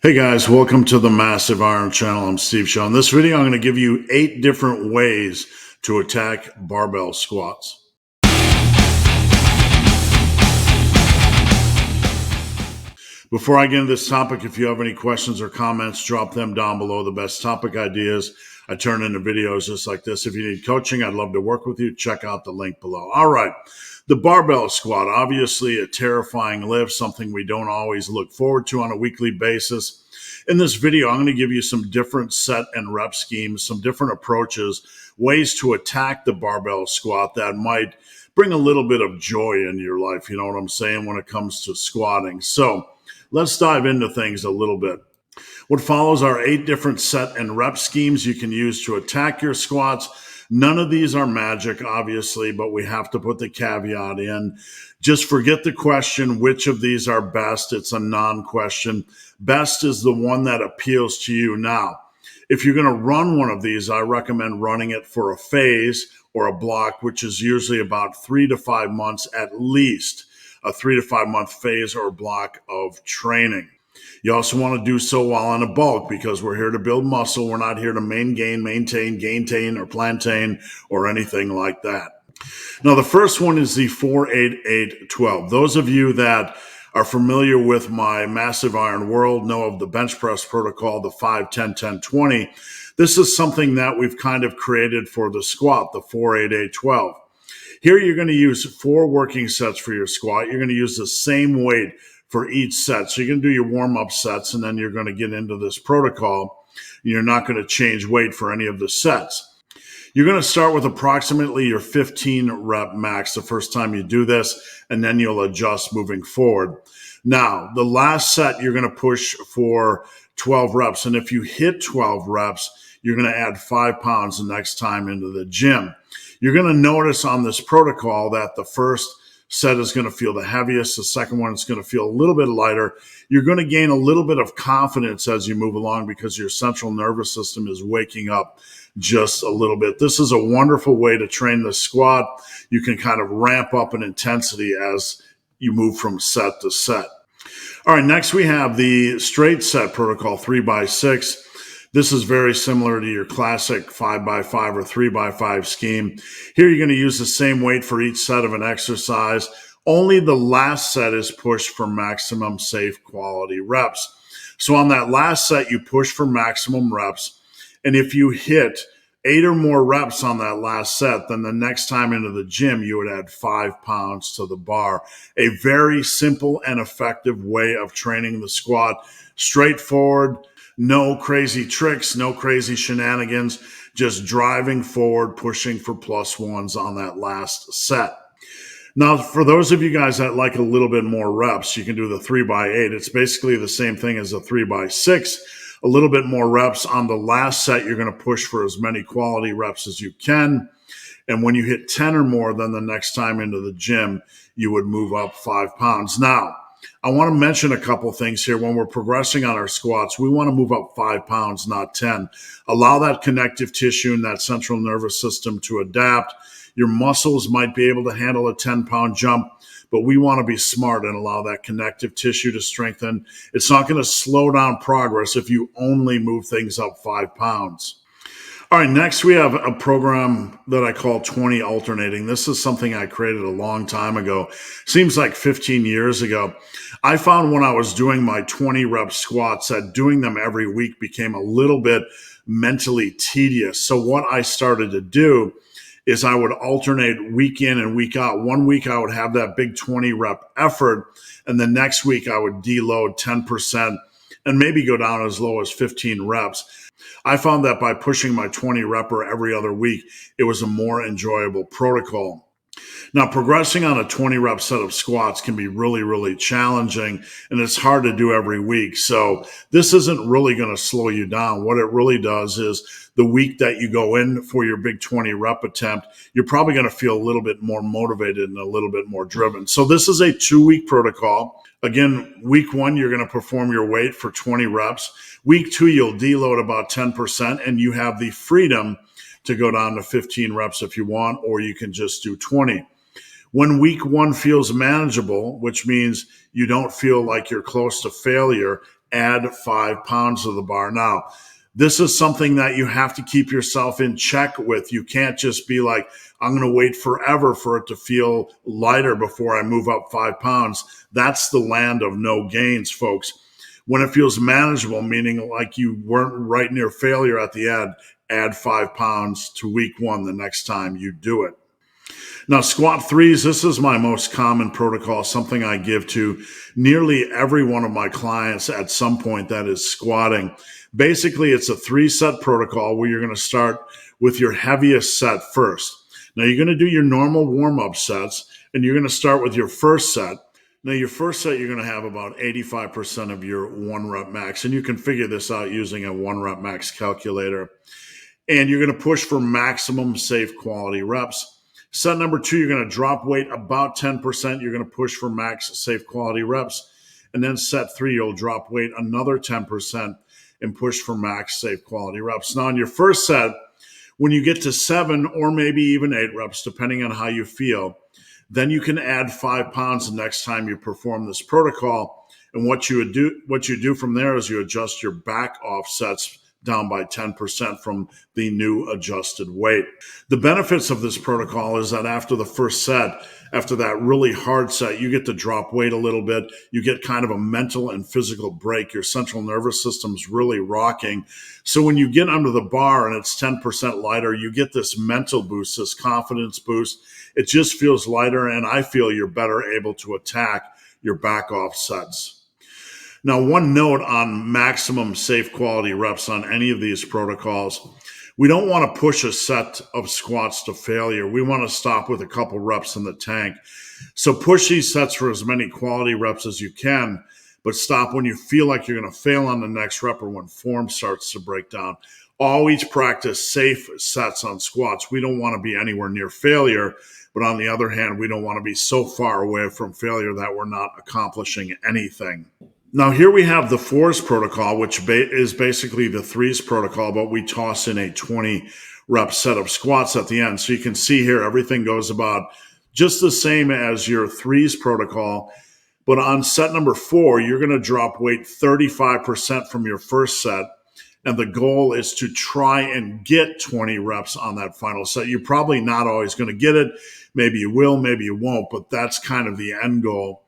Hey guys, welcome to the Massive Iron Channel. I'm Steve Shaw. In this video, I'm going to give you 8 different ways to attack barbell squats. Before I get into this topic, if you have any questions or comments, drop them down below. The best topic ideas I turn into videos just like this. If you need coaching, I'd love to work with you. Check out the link below. All right. The barbell squat, obviously a terrifying lift, something we don't always look forward to on a weekly basis. In this video, I'm going to give you some different set and rep schemes, some different approaches, ways to attack the barbell squat that might bring a little bit of joy in your life, you know what I'm saying, when it comes to squatting. So let's dive into things a little bit. What follows are 8 different set and rep schemes you can use to attack your squats. None of these are magic, obviously, but we have to put the caveat in. Just forget the question, which of these are best? It's a non-question. Best is the one that appeals to you. Now, if you're going to run one of these, I recommend running it for a phase or a block, which is usually about 3 to 5 months at least, a 3 to 5 month phase or block of training. You also want to do so while on a bulk because we're here to build muscle. We're not here to maintain, or plantain, or anything like that. Now, the first one is the 4-8-8-12. Those of you that are familiar with my Massive Iron world know of the bench press protocol, the 5-10-10-20. This is something that we've kind of created for the squat, the 4-8-8-12. Here, you're going to use 4 working sets for your squat. You're going to use the same weight for each set. So you're going to do your warm-up sets, and then you're going to get into this protocol. You're not going to change weight for any of the sets. You're going to start with approximately your 15 rep max the first time you do this, and then you'll adjust moving forward. Now, the last set, you're going to push for 12 reps. And if you hit 12 reps, you're going to add 5 pounds the next time into the gym. You're going to notice on this protocol that the first set is going to feel the heaviest. The second one is going to feel a little bit lighter. You're going to gain a little bit of confidence as you move along because your central nervous system is waking up just a little bit. This is a wonderful way to train the squat. You can kind of ramp up in intensity as you move from set to set. All right, next we have the straight set protocol, 3x6. This is very similar to your classic 5x5 or 3x5 scheme. Here, you're going to use the same weight for each set of an exercise. Only the last set is pushed for maximum safe quality reps. So on that last set, you push for maximum reps. And if you hit 8 or more reps on that last set, then the next time into the gym, you would add 5 pounds to the bar. A very simple and effective way of training the squat. Straightforward. No crazy tricks, no crazy shenanigans, just driving forward, pushing for +1s on that last set. Now, for those of you guys that like a little bit more reps, you can do the 3x8. It's basically the same thing as a 3x6. A little bit more reps on the last set. You're going to push for as many quality reps as you can. And when you hit 10 or more, then the next time into the gym, you would move up 5 pounds. Now, I want to mention a couple things here. When we're progressing on our squats, we want to move up 5 pounds, not 10. Allow that connective tissue and that central nervous system to adapt. Your muscles might be able to handle a 10-pound jump, but we want to be smart and allow that connective tissue to strengthen. It's not going to slow down progress if you only move things up 5 pounds. All right, next we have a program that I call 20 alternating. This is something I created a long time ago. Seems like 15 years ago. I found when I was doing my 20 rep squats that doing them every week became a little bit mentally tedious. So what I started to do is I would alternate week in and week out. One week I would have that big 20 rep effort, and the next week I would deload 10% and maybe go down as low as 15 reps. I found that by pushing my 20 repper every other week, it was a more enjoyable protocol. Now, progressing on a 20 rep set of squats can be really, really challenging, and it's hard to do every week. So this isn't really going to slow you down. What it really does is the week that you go in for your big 20 rep attempt, you're probably going to feel a little bit more motivated and a little bit more driven. So this is a 2-week protocol. Again, week 1, you're going to perform your weight for 20 reps. Week 2, you'll deload about 10%, and you have the freedom to go down to 15 reps if you want, or you can just do 20. When week 1 feels manageable, which means you don't feel like you're close to failure, add 5 pounds to the bar. Now, this is something that you have to keep yourself in check with. You can't just be like, I'm going to wait forever for it to feel lighter before I move up 5 pounds. That's the land of no gains, folks. When it feels manageable, meaning like you weren't right near failure at the end, add 5 pounds to week 1 the next time you do it. Now, squat threes, this is my most common protocol, something I give to nearly every one of my clients at some point that is squatting. Basically, it's a 3-set protocol where you're going to start with your heaviest set first. Now, you're going to do your normal warm-up sets, and you're going to start with your first set. Now, your first set, you're going to have about 85% of your 1-rep max, and you can figure this out using a 1-rep max calculator. And you're going to push for maximum safe quality reps. Set number 2, you're going to drop weight about 10%. You're going to push for max safe quality reps. And then set 3, you'll drop weight another 10% and push for max safe quality reps. Now, in your first set, when you get to 7 or maybe even 8 reps, depending on how you feel, then you can add 5 pounds the next time you perform this protocol. And what you do from there is you adjust your back offsets down by 10% from the new adjusted weight. The benefits of this protocol is that after the first set, after that really hard set, you get to drop weight a little bit. You get kind of a mental and physical break. Your central nervous system's really rocking. So when you get under the bar and it's 10% lighter, you get this mental boost, this confidence boost. It just feels lighter, and I feel you're better able to attack your back off sets. Now, one note on maximum safe quality reps on any of these protocols. We don't want to push a set of squats to failure. We want to stop with a couple reps in the tank. So push these sets for as many quality reps as you can, but stop when you feel like you're going to fail on the next rep or when form starts to break down. Always practice safe sets on squats. We don't want to be anywhere near failure, but on the other hand, we don't want to be so far away from failure that we're not accomplishing anything. Now, here we have the 4s protocol, which is basically the 3s protocol, but we toss in a 20-rep set of squats at the end. So you can see here, everything goes about just the same as your 3s protocol. But on set number 4, you're going to drop weight 35% from your first set. And the goal is to try and get 20 reps on that final set. You're probably not always going to get it. Maybe you will, maybe you won't, but that's kind of the end goal.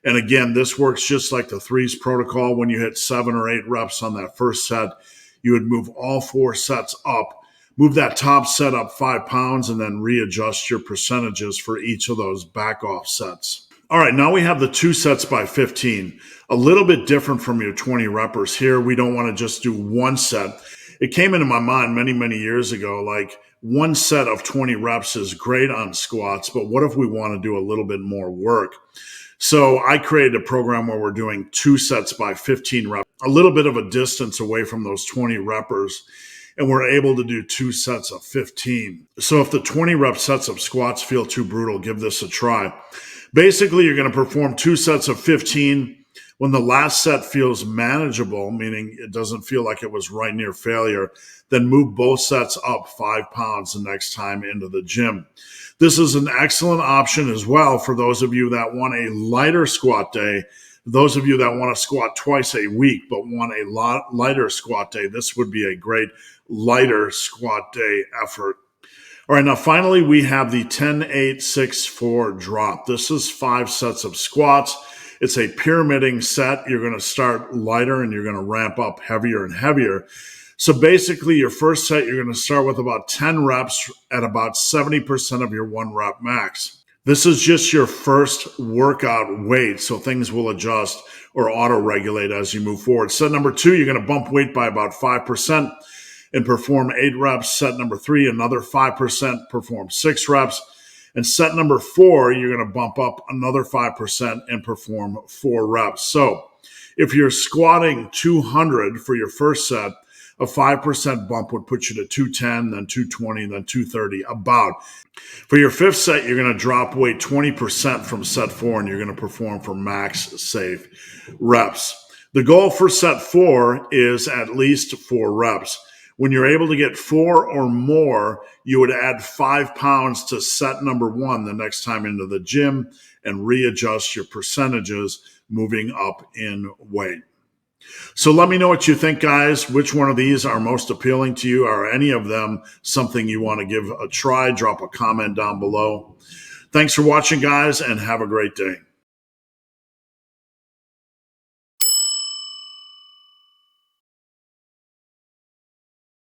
And again, this works just like the 3s protocol. When you hit 7 or 8 reps on that first set, you would move all 4 sets up, move that top set up 5 pounds, and then readjust your percentages for each of those back off sets. All right, now we have the 2 sets by 15. A little bit different from your 20 reppers. Here, we don't want to just do one set. It came into my mind many, many years ago, like one set of 20 reps is great on squats, but what if we want to do a little bit more work? So I created a program where we're doing 2 sets by 15 reps, a little bit of a distance away from those 20 reppers, and we're able to do 2 sets of 15. So if the 20 rep sets of squats feel too brutal, give this a try. Basically, you're going to perform 2 sets of 15. When the last set feels manageable, meaning it doesn't feel like it was right near failure, then move both sets up 5 pounds the next time into the gym. This is an excellent option as well for those of you that want a lighter squat day. Those of you that want to squat twice a week but want a lighter squat day, this would be a great lighter squat day effort. All right, now finally we have the 10-8-6-4 drop. This is 5 sets of squats. It's a pyramiding set. You're going to start lighter and you're going to ramp up heavier and heavier. So basically your first set, you're going to start with about 10 reps at about 70% of your 1-rep max. This is just your first workout weight, so things will adjust or auto-regulate as you move forward. Set number 2, you're going to bump weight by about 5% and perform 8 reps. Set number 3, another 5%, perform 6 reps. And set number 4, you're going to bump up another 5% and perform 4 reps. So if you're squatting 200 for your first set, a 5% bump would put you to 210, then 220, then 230, about. For your 5th set, you're going to drop weight 20% from set 4, and you're going to perform for max safe reps. The goal for set 4 is at least 4 reps. When you're able to get 4 or more, you would add 5 pounds to set number 1 the next time into the gym and readjust your percentages moving up in weight. So let me know what you think, guys. Which one of these are most appealing to you? Are any of them something you want to give a try? Drop a comment down below. Thanks for watching, guys, and have a great day.